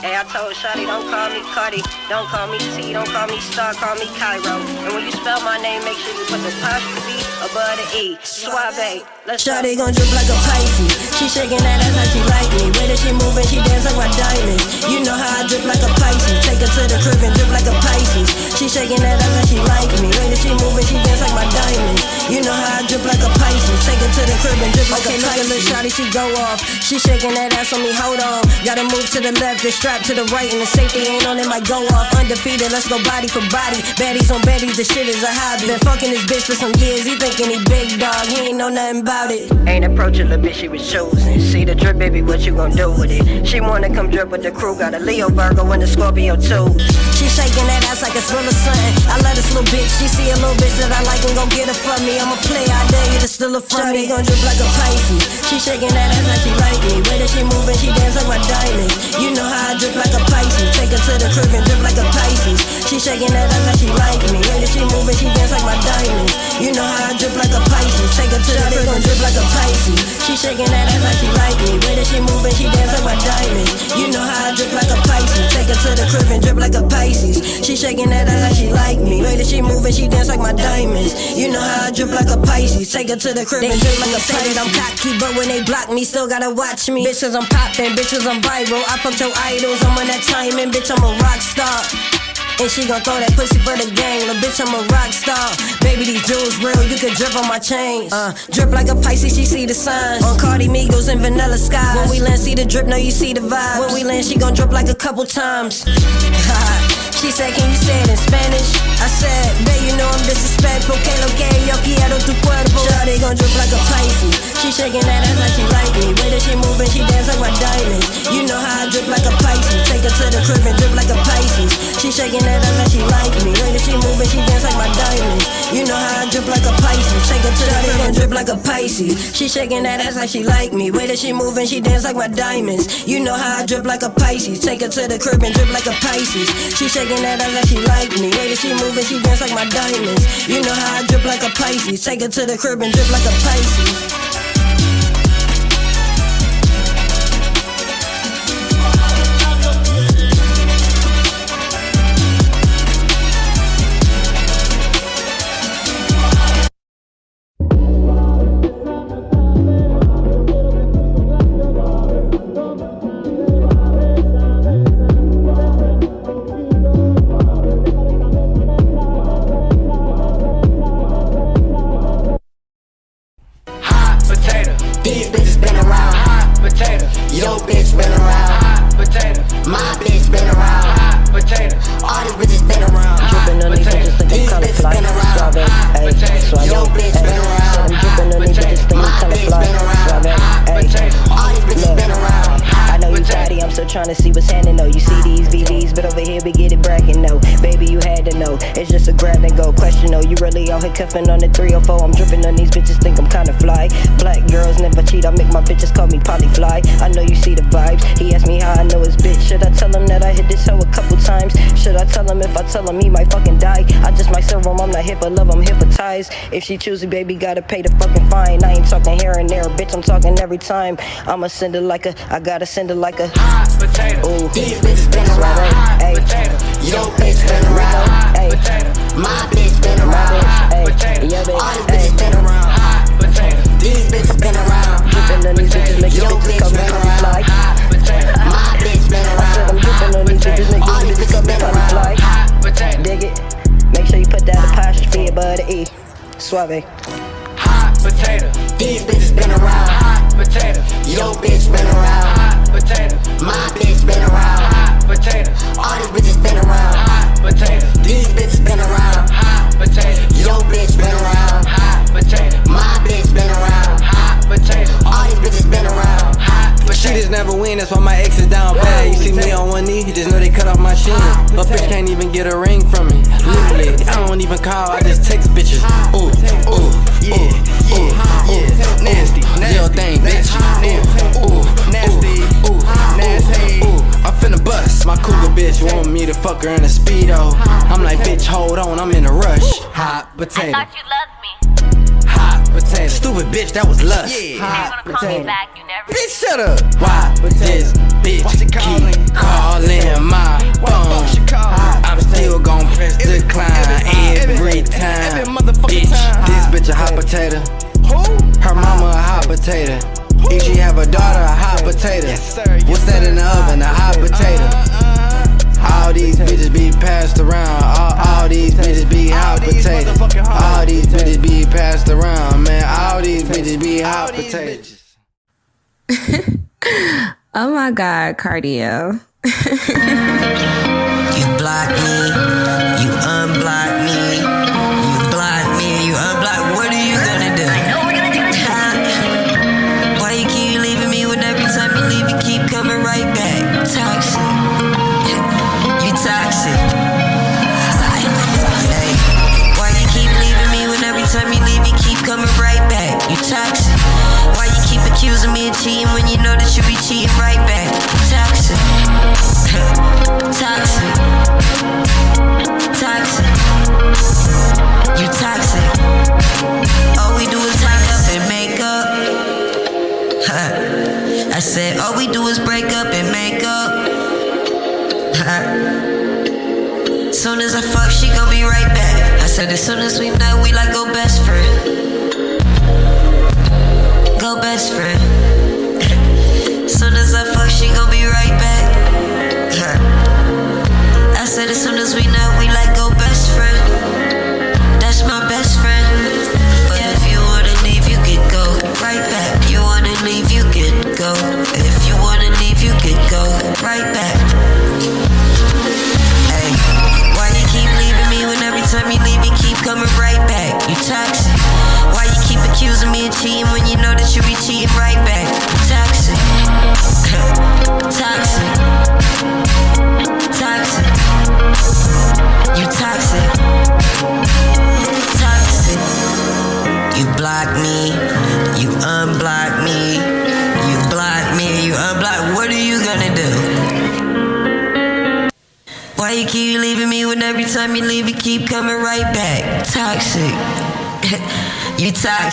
Hey, I told Shawty, don't call me Cardi, don't call me T, don't call me Star, call me KAIRO. And when you spell my name, make sure you put the apostrophe above the E. SUAVÈ. Shawty gon' drip like a Pisces. She shaking that ass like she like me. Way that she moving, she dance like my diamonds. You know how I drip like a Pisces. Take her to the crib and drip like a Pisces. She shaking that ass like she like me. Way that she moving, she dance like my diamonds. You know how I drip like a Pisces. Take her to the crib and drip like a Pisces. Look at little shawty, she go off. She shaking that ass on me, hold on. Gotta move to the left, just strap to the right, and the safety ain't on, it might go off. Undefeated, let's go body for body. Baddies on baddies, this shit is a hobby. Been fucking this bitch for some years, he thinking he big dog, he ain't know nothing about it. Ain't approaching the bitch she was choosing. See the drip, baby, what you gon' do with it? She wanna come drip with the crew, got a Leo, Virgo, and a Scorpio too. She shaking that ass like a thriller something. I love this little bitch, she see a little bitch that I like and gon' get her from me. I'm a player, I dare you to steal her from me. Gon' drip like a Pisces. She shaking that ass like she like me. Way that she moving, she dance like my diamonds. You know how I drip like a Pisces. Take her to the crib and drip like a Pisces. She shaking that ass like she like me. Way that she moving, she dance like my diamonds. You know how I drip like a Pisces. Take her to the crib and drip like a Pisces. She shaking that ass like she like me. Way that she moving, she dance like my diamonds. You know how I drip like a Pisces. Take her to the crib and drip like a Pisces. She shaking that ass like she like me. Way that she moving, she dance like my diamonds. You know how I drip like a Pisces. Take her to the crib and drip like a Pisces. I'm cocky, but when they block me, still gotta watch me. Bitches, I'm poppin', bitches, I'm viral. I fucked your idols, I'm on that timing, bitch, I'm a rock star. And she gon' throw that pussy for the gang. Little bitch, I'm a rock star. Baby, these jewels real, you can drip on my chains. Drip like a Pisces, she see the signs. On Cardi Migos and Vanilla Skies. When we land, see the drip, know you see the vibe. When we land, she gon' drip like a couple times. She said, can you say it in Spanish? I said, babe, you know I'm disrespectful. Que lo que yo quiero tu cuerpo. Shawty gon' drip like a Pisces. She shaking that ass like she like me. Way that she moving, she dance like my diamonds. You know how I drip like a Pisces. Take her to the crib and drip like a Pisces. She shaking that ass like she like me. Way that she moving, she dance like my diamonds. You know how I drip like a Pisces. Take her to the crib and drip like a Pisces. She shaking that ass like she like me. Way that she moving, she dance like my diamonds. You know how I drip like a Pisces. Take her to the crib and drip like a Pisces. She shaking that ass like she like me. Way that she moving, she dance like my diamonds. You know how I drip like a Pisces. Take her to the crib and drip like a Pisces. Trying to see what's happening, though. You see these VVs, but over here we get it bragging, no. Baby, you had to know. It's just a grab and go question, no. You really out here cuffing on the 304. I'm dripping on these bitches, think I'm kinda fly. Black girls never cheat, I make my bitches call me polyfly. I know you see the vibes. He asked me how I know his bitch. Should I tell him that I hit this hoe a couple times? Should I tell him if I tell him he might fucking die? I just might serve him, I'm not here for love, I'm here for ties. If she chooses, baby, gotta pay the fucking fine. I ain't talking here and there, bitch, I'm talking every time. I'ma send it like a, I gotta send it like a potato. Ooh. These bitches been around. Hot potato. Your bitch been around. Hot potato. My bitch been around. Hot potato. All these bitches been around. Hot potato. These bitches been around. Drippin' on these bitches, make your bitch been around. Hot potato. My bitch been around. I'm drippin' on these bitches, make your bitch come back on fly. Hot potato. Dig it. Make sure you put that apostrophe above the E. Suave. Hot potato. These bitches been around. Hot potato. Your bitch been around. Hot potato. My bitch been around. Hot potato. All these bitches been around. Hot potato. These bitches been around. Hot potato. Your bitch been around. Hot potato. My bitch been around. Hot potato. All these bitches been around. Hot potato. She just never win, that's why my ex is down bad. You see me on one knee, just know they cut off my shin. My bitch can't even get a ring from me. Literally, I don't even call, I just text bitches. Ooh, ooh, yeah, ooh, ooh, nasty, real thing, bitch. Ooh, nasty, ooh, nasty. Ooh, I'm finna bust. My cougar bitch want me to fuck her in a Speedo. I'm like, bitch, hold on, I'm in a rush. Hot potato. I thought you loved me. Hot potato. Stupid bitch, that was lust. Yeah. Hot You never call me potato. back, you never. Bitch, shut up. Why this bitch keep calling my phone? I'm still gon' press decline every time. Bitch, this bitch a hot potato. Her mama a hot potato. If she have a daughter, a hot potato. What's that in the oven? A hot potato. All these bitches be passed around. All these bitches be hot potatoes. All these bitches be passed around, man. All these bitches be hot potatoes. Oh my God, cardio. You block me, you unblock me, you block me, you unblock. What are you gonna do? I know we're gonna do it. Why you keep leaving me when every time you leave you keep coming right back? Toxic, you toxic. Hey, why you keep leaving me when every time you leave you keep coming right back? You toxic. Why you keep accusing me of cheating when you know that you be cheating right back? Toxic. Toxic. Toxic. You toxic. All we do is tie up and make up. I said all we do is break up and make up. Soon as I fuck, she gon' be right back. I said as soon as we know, we like go best friend. Go best friend. Soon as I fuck, she gon' be right back. I said as soon as we know, we like go best friend. That's my best friend. But if you wanna leave, you can go right back. You wanna leave, you can go. If you wanna leave, you can go right back. Hey, why you keep leaving me when every time you leave, you keep coming right back? You toxic. Why you keep accusing me of cheating when you know that you be cheating right back? Toxic. Toxic. Toxic. You toxic. Toxic. You block me. You unblock me. You block me. You unblock. What are you gonna do? Why you keep leaving me when every time you leave you keep coming right back? Toxic. You toxic.